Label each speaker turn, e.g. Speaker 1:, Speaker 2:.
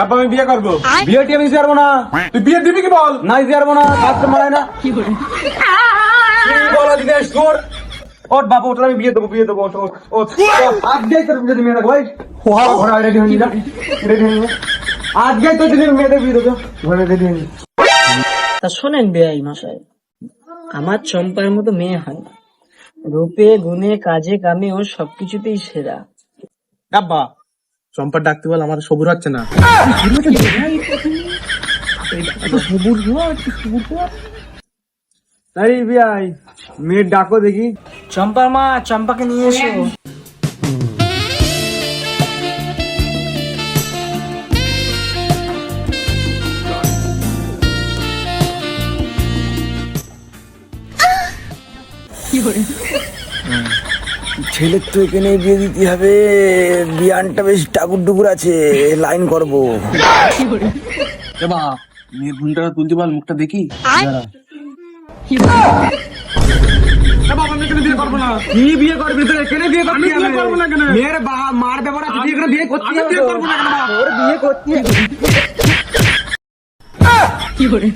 Speaker 1: আব্বা আমি বিয়ে করবো।
Speaker 2: বিয়ে টিয়ে আমি দিতে পারবো না।
Speaker 1: তুই বিয়ে দিবি কি বল?
Speaker 2: না দিতে পারবো না, কাজ তো মারায় না। কি বলো দিনেশ তোর? ওর বাবা ওটা আমি বিয়ে দেবো, বিয়ে দেবো। আজকেই তোর বিয়ে মেয়ে দেখো ভাই। ঘোড়া রেডি হয়ে যা, রেডি হয়ে যা। আজকেই তোর দিনের মেয়েদের বিয়ে দেবো, ঘরে রেডি হয়ে যা।
Speaker 3: তা শোনেন বেআই মশাই, আমার চম্পার মতো মেয়ে হয় না। রূপে গুণে কাজে কামে ও সবকিছুতেই সেরা।
Speaker 1: আব্বা চম্পা ডাকতে বল, আমার সবুর হচ্ছে না।
Speaker 2: তাই বিয়াই মেয়ের ডাকো দেখি।
Speaker 3: চম্পার মা, চম্পাকে নিয়ে এসো।
Speaker 4: ছেলের তো এখানে বিয়ে দিতে হবে, বিয়ানটা বেশ টাকুর ডুকুর আছে, লাইন করবো।
Speaker 1: এবা মেয়ের ঘুমটা তুলতে বল, মুখটা দেখি। বাবা আমি এখানে বিয়ে করবো না।
Speaker 2: কি বিয়ে করবি তুই? এখানে বিয়ে করবি?
Speaker 1: আমি বিয়ে করবো না কেন?
Speaker 2: মেয়ের মার ব্যাপার আছে, তুই এখানে বিয়ে করতে
Speaker 1: আমি বিয়ে করবো না কেন বাবা?
Speaker 2: ওর বিয়ে করতে
Speaker 3: কি করে